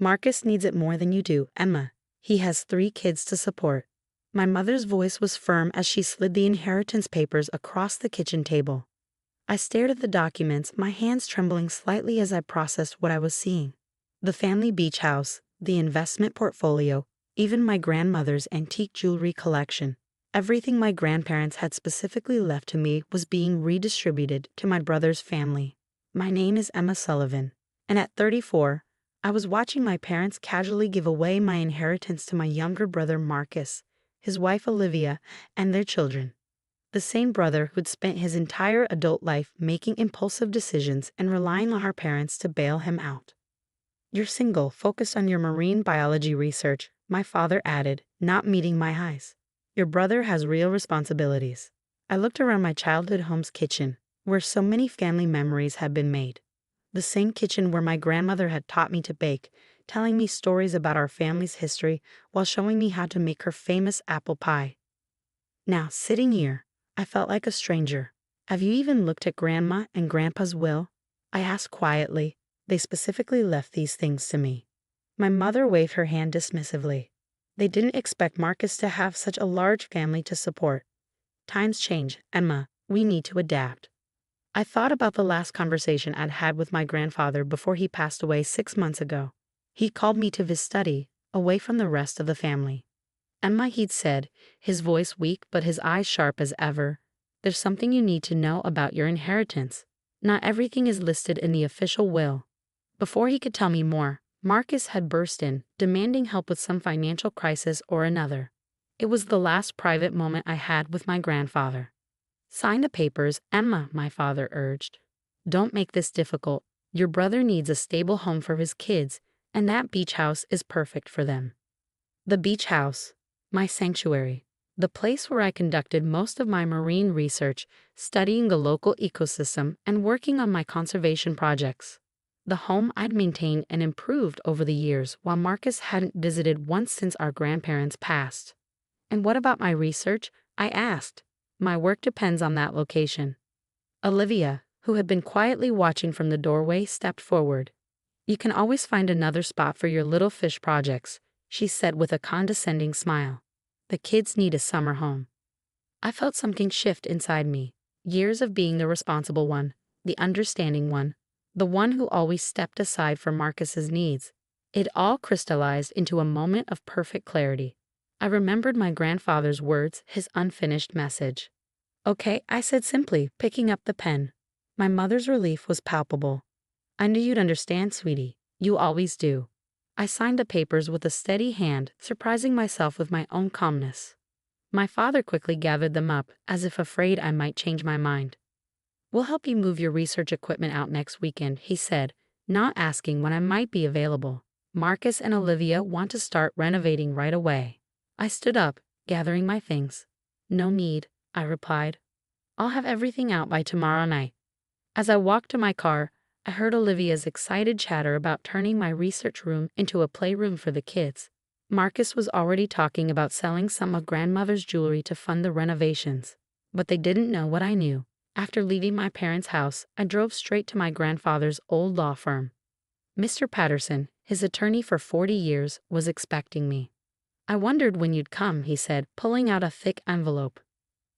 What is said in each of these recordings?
Marcus needs it more than you do, Emma. He has 3 kids to support. My mother's voice was firm as she slid the inheritance papers across the kitchen table. I stared at the documents, my hands trembling slightly as I processed what I was seeing. The family beach house, the investment portfolio, even my grandmother's antique jewelry collection. Everything my grandparents had specifically left to me was being redistributed to my brother's family. My name is Emma Sullivan, and at 34, I was watching my parents casually give away my inheritance to my younger brother Marcus, his wife Olivia, and their children. The same brother who'd spent his entire adult life making impulsive decisions and relying on our parents to bail him out. "You're single, focused on your marine biology research," my father added, not meeting my eyes. "Your brother has real responsibilities." I looked around my childhood home's kitchen, where so many family memories had been made. The same kitchen where my grandmother had taught me to bake, telling me stories about our family's history while showing me how to make her famous apple pie. Now, sitting here, I felt like a stranger. "Have you even looked at Grandma and Grandpa's will?" I asked quietly. "They specifically left these things to me." My mother waved her hand dismissively. "They didn't expect Marcus to have such a large family to support. Times change, Emma. We need to adapt." I thought about the last conversation I'd had with my grandfather before he passed away 6 months ago. He called me to his study, away from the rest of the family. "Emma," he'd said, his voice weak but his eyes sharp as ever, "there's something you need to know about your inheritance. Not everything is listed in the official will." Before he could tell me more, Marcus had burst in, demanding help with some financial crisis or another. It was the last private moment I had with my grandfather. "Sign the papers, Emma," my father urged. "Don't make this difficult. Your brother needs a stable home for his kids, and that beach house is perfect for them." The beach house, my sanctuary, the place where I conducted most of my marine research, studying the local ecosystem and working on my conservation projects. The home I'd maintained and improved over the years while Marcus hadn't visited once since our grandparents passed. "And what about my research?" I asked. "My work depends on that location." Olivia, who had been quietly watching from the doorway, stepped forward. "You can always find another spot for your little fish projects," she said with a condescending smile. "The kids need a summer home." I felt something shift inside me. Years of being the responsible one, the understanding one, the one who always stepped aside for Marcus's needs. It all crystallized into a moment of perfect clarity. I remembered my grandfather's words, his unfinished message. "Okay," I said simply, picking up the pen. My mother's relief was palpable. "I knew you'd understand, sweetie. You always do." I signed the papers with a steady hand, surprising myself with my own calmness. My father quickly gathered them up, as if afraid I might change my mind. "We'll help you move your research equipment out next weekend," he said, not asking when I might be available. "Marcus and Olivia want to start renovating right away." I stood up, gathering my things. "No need," I replied. "I'll have everything out by tomorrow night." As I walked to my car, I heard Olivia's excited chatter about turning my research room into a playroom for the kids. Marcus was already talking about selling some of grandmother's jewelry to fund the renovations. But they didn't know what I knew. After leaving my parents' house, I drove straight to my grandfather's old law firm. Mr. Patterson, his attorney for 40 years, was expecting me. "I wondered when you'd come," he said, pulling out a thick envelope.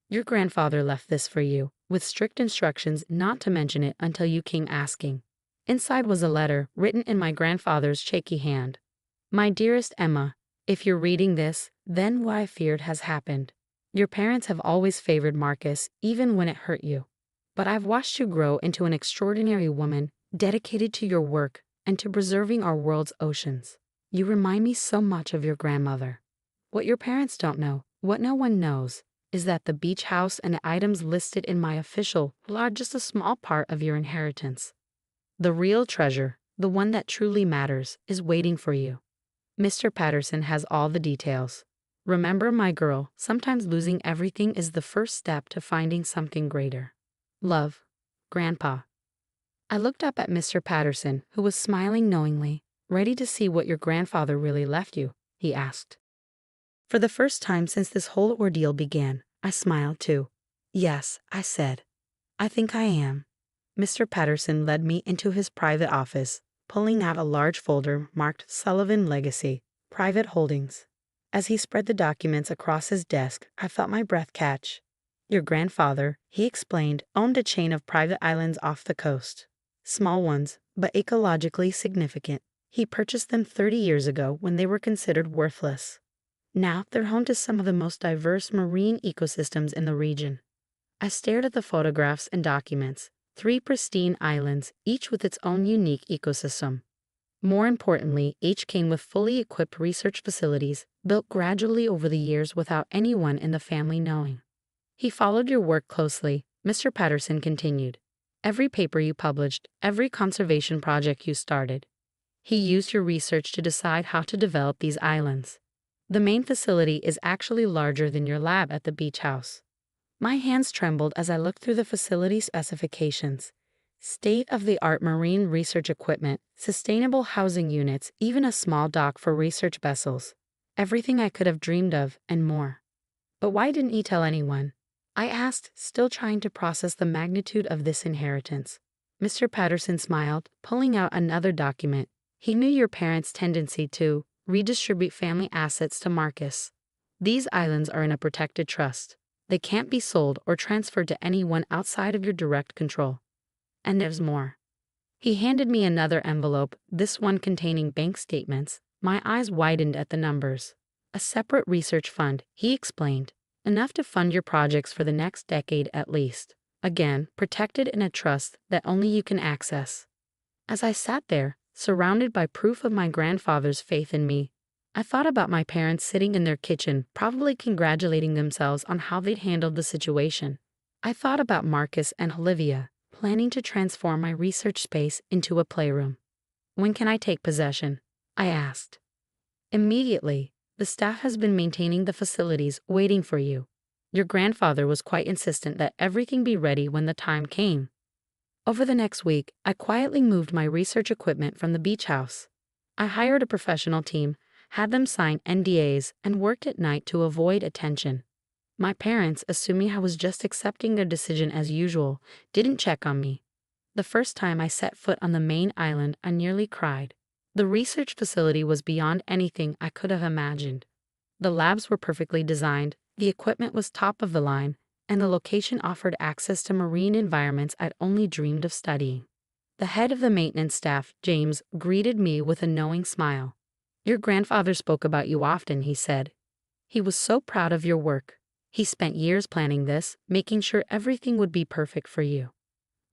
"Your grandfather left this for you, with strict instructions not to mention it until you came asking." Inside was a letter, written in my grandfather's shaky hand. "My dearest Emma, if you're reading this, then what I feared has happened. Your parents have always favored Marcus, even when it hurt you. But I've watched you grow into an extraordinary woman, dedicated to your work and to preserving our world's oceans. You remind me so much of your grandmother. What your parents don't know, what no one knows, is that the beach house and the items listed in my official will are just a small part of your inheritance. The real treasure, the one that truly matters, is waiting for you. Mr. Patterson has all the details. Remember, my girl, sometimes losing everything is the first step to finding something greater. Love, Grandpa." I looked up at Mr. Patterson, who was smiling knowingly. "Ready to see what your grandfather really left you?" he asked. For the first time since this whole ordeal began, I smiled too. "Yes," I said. "I think I am." Mr. Patterson led me into his private office, pulling out a large folder marked Sullivan Legacy, Private Holdings. As he spread the documents across his desk, I felt my breath catch. Your grandfather, he explained, owned a chain of private islands off the coast. Small ones, but ecologically significant. He purchased them 30 years ago when they were considered worthless. Now they're home to some of the most diverse marine ecosystems in the region. I stared at the photographs and documents, 3 pristine islands, each with its own unique ecosystem. More importantly, each came with fully equipped research facilities, built gradually over the years without anyone in the family knowing. He followed your work closely, Mr. Patterson continued. Every paper you published, every conservation project you started. He used your research to decide how to develop these islands. The main facility is actually larger than your lab at the beach house. My hands trembled as I looked through the facility specifications. State-of-the-art marine research equipment, sustainable housing units, even a small dock for research vessels. Everything I could have dreamed of, and more. But why didn't he tell anyone? I asked, still trying to process the magnitude of this inheritance. Mr. Patterson smiled, pulling out another document. He knew your parents' tendency to redistribute family assets to Marcus. These islands are in a protected trust. They can't be sold or transferred to anyone outside of your direct control. And there's more. He handed me another envelope, this one containing bank statements. My eyes widened at the numbers. A separate research fund, he explained, enough to fund your projects for the next decade at least. Again, protected in a trust that only you can access. As I sat there, surrounded by proof of my grandfather's faith in me, I thought about my parents sitting in their kitchen, probably congratulating themselves on how they'd handled the situation. I thought about Marcus and Olivia, planning to transform my research space into a playroom. When can I take possession? I asked. Immediately. The staff has been maintaining the facilities, waiting for you. Your grandfather was quite insistent that everything be ready when the time came. Over the next week, I quietly moved my research equipment from the beach house. I hired a professional team, had them sign NDAs, and worked at night to avoid attention. My parents, assuming I was just accepting their decision as usual, didn't check on me. The first time I set foot on the main island, I nearly cried. The research facility was beyond anything I could have imagined. The labs were perfectly designed, the equipment was top of the line, and the location offered access to marine environments I'd only dreamed of studying. The head of the maintenance staff, James, greeted me with a knowing smile. Your grandfather spoke about you often, he said. He was so proud of your work. He spent years planning this, making sure everything would be perfect for you.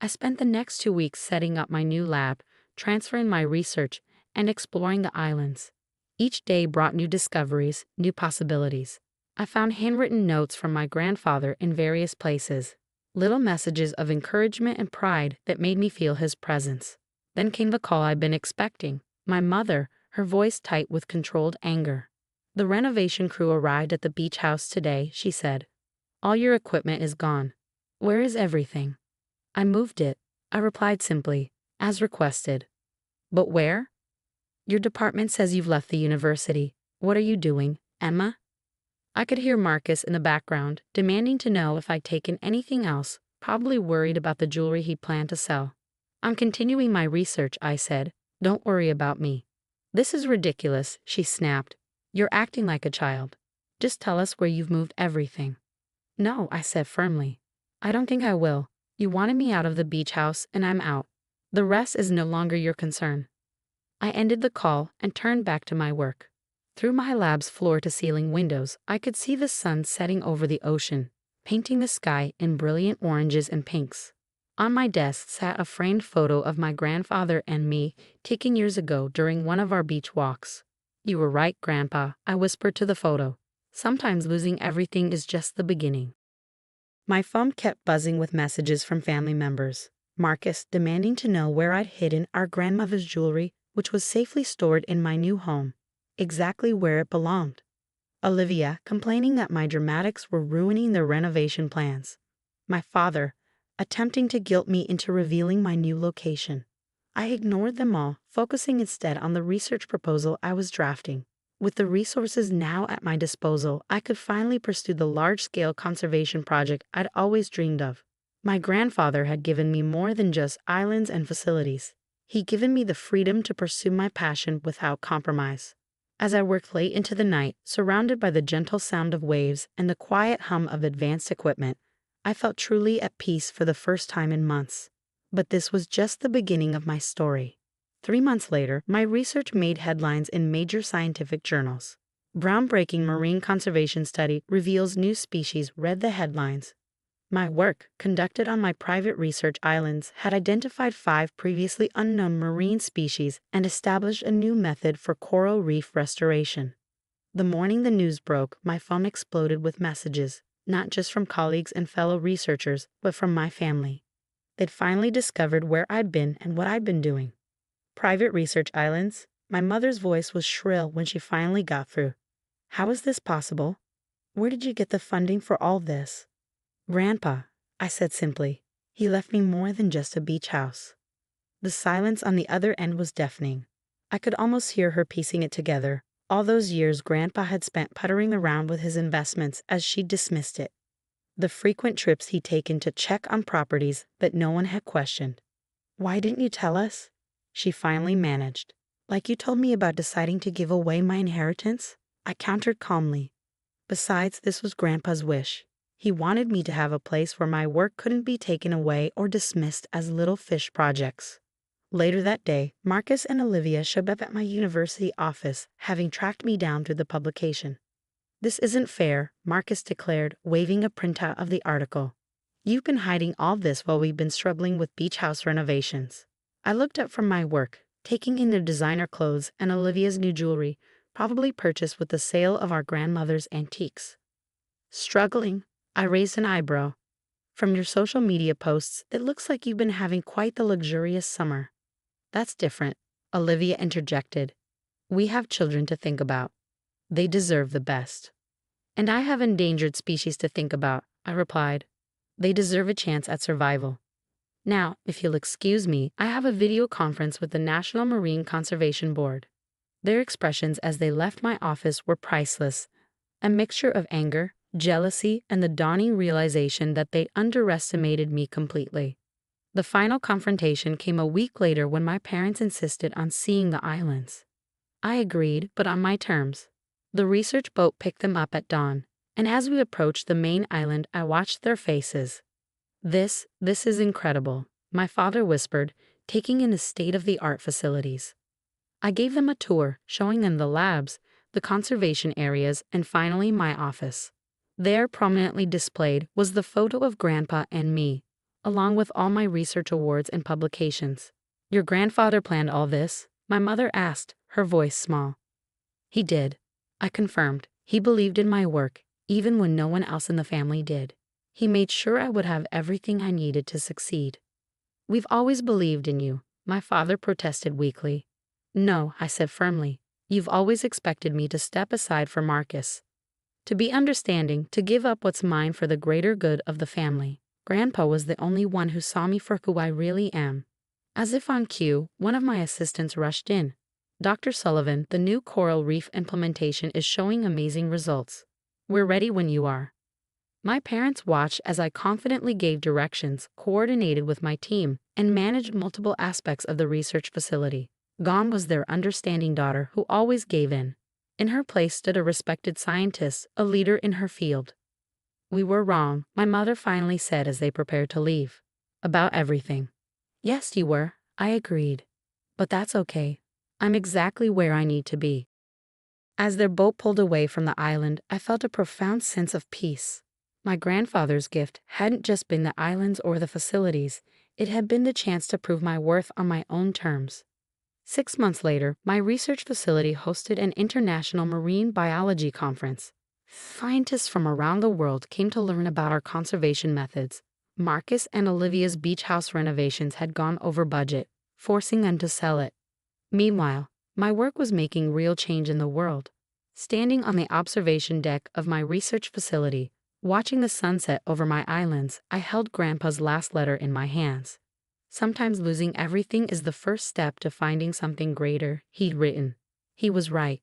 I spent the next 2 weeks setting up my new lab, transferring my research, and exploring the islands. Each day brought new discoveries, new possibilities. I found handwritten notes from my grandfather in various places, little messages of encouragement and pride that made me feel his presence. Then came the call I'd been expecting. My mother, her voice tight with controlled anger. The renovation crew arrived at the beach house today, she said. All your equipment is gone. Where is everything? I moved it, I replied simply, as requested. But where? Your department says you've left the university. What are you doing, Emma? I could hear Marcus in the background, demanding to know if I'd taken anything else, probably worried about the jewelry he planned to sell. I'm continuing my research, I said. Don't worry about me. This is ridiculous, she snapped. You're acting like a child. Just tell us where you've moved everything. No, I said firmly. I don't think I will. You wanted me out of the beach house, and I'm out. The rest is no longer your concern. I ended the call and turned back to my work. Through my lab's floor-to-ceiling windows, I could see the sun setting over the ocean, painting the sky in brilliant oranges and pinks. On my desk sat a framed photo of my grandfather and me, taken years ago during one of our beach walks. You were right, Grandpa, I whispered to the photo. Sometimes losing everything is just the beginning. My phone kept buzzing with messages from family members. Marcus demanding to know where I'd hidden our grandmother's jewelry, which was safely stored in my new home, exactly where it belonged. Olivia complaining that my dramatics were ruining their renovation plans. My father attempting to guilt me into revealing my new location. I ignored them all, focusing instead on the research proposal I was drafting. With the resources now at my disposal, I could finally pursue the large-scale conservation project I'd always dreamed of. My grandfather had given me more than just islands and facilities. He'd given me the freedom to pursue my passion without compromise. As I worked late into the night, surrounded by the gentle sound of waves and the quiet hum of advanced equipment, I felt truly at peace for the first time in months. But this was just the beginning of my story. 3 months later, my research made headlines in major scientific journals. Groundbreaking marine conservation study reveals new species read the headlines. My work, conducted on my private research islands, had identified 5 previously unknown marine species and established a new method for coral reef restoration. The morning the news broke, my phone exploded with messages, not just from colleagues and fellow researchers, but from my family. They'd finally discovered where I'd been and what I'd been doing. Private research islands? My mother's voice was shrill when she finally got through. How is this possible? Where did you get the funding for all this? Grandpa, I said simply. He left me more than just a beach house. The silence on the other end was deafening. I could almost hear her piecing it together. All those years Grandpa had spent puttering around with his investments as she dismissed it. The frequent trips he'd taken to check on properties that no one had questioned. Why didn't you tell us? She finally managed. Like you told me about deciding to give away my inheritance? I countered calmly. Besides, this was Grandpa's wish. He wanted me to have a place where my work couldn't be taken away or dismissed as little fish projects. Later that day, Marcus and Olivia showed up at my university office, having tracked me down through the publication. This isn't fair, Marcus declared, waving a printout of the article. You've been hiding all this while we've been struggling with beach house renovations. I looked up from my work, taking in their designer clothes and Olivia's new jewelry, probably purchased with the sale of our grandmother's antiques. Struggling? I raised an eyebrow. From your social media posts, it looks like you've been having quite the luxurious summer. That's different, Olivia interjected. We have children to think about. They deserve the best. And I have endangered species to think about, I replied. They deserve a chance at survival. Now, if you'll excuse me, I have a video conference with the National Marine Conservation Board. Their expressions as they left my office were priceless, a mixture of anger, jealousy, and the dawning realization that they underestimated me completely. The final confrontation came a week later when my parents insisted on seeing the islands. I agreed, but on my terms. The research boat picked them up at dawn, and as we approached the main island, I watched their faces. This is incredible, my father whispered, taking in the state-of-the-art facilities. I gave them a tour, showing them the labs, the conservation areas, and finally my office. There, prominently displayed, was the photo of Grandpa and me, along with all my research awards and publications. Your grandfather planned all this? My mother asked, her voice small. He did, I confirmed. He believed in my work, even when no one else in the family did. He made sure I would have everything I needed to succeed. We've always believed in you, my father protested weakly. No, I said firmly. You've always expected me to step aside for Marcus. To be understanding, to give up what's mine for the greater good of the family. Grandpa was the only one who saw me for who I really am. As if on cue, one of my assistants rushed in. Dr. Sullivan, the new coral reef implementation is showing amazing results. We're ready when you are. My parents watched as I confidently gave directions, coordinated with my team, and managed multiple aspects of the research facility. Gone was their understanding daughter who always gave in. In her place stood a respected scientist, a leader in her field. We were wrong, my mother finally said as they prepared to leave. About everything. Yes, you were, I agreed. But that's okay. I'm exactly where I need to be. As their boat pulled away from the island, I felt a profound sense of peace. My grandfather's gift hadn't just been the islands or the facilities, it had been the chance to prove my worth on my own terms. 6 months later, my research facility hosted an international marine biology conference. Scientists from around the world came to learn about our conservation methods. Marcus and Olivia's beach house renovations had gone over budget, forcing them to sell it. Meanwhile, my work was making real change in the world. Standing on the observation deck of my research facility, watching the sunset over my islands, I held Grandpa's last letter in my hands. Sometimes losing everything is the first step to finding something greater, he'd written. He was right.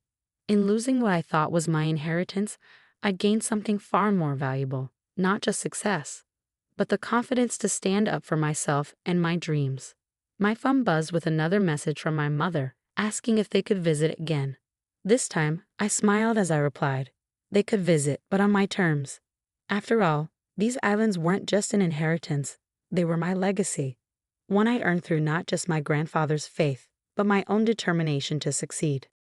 In losing what I thought was my inheritance, I gained something far more valuable, not just success, but the confidence to stand up for myself and my dreams. My phone buzzed with another message from my mother, asking if they could visit again. This time, I smiled as I replied. They could visit, but on my terms. After all, these islands weren't just an inheritance, they were my legacy. One I earned through not just my grandfather's faith, but my own determination to succeed.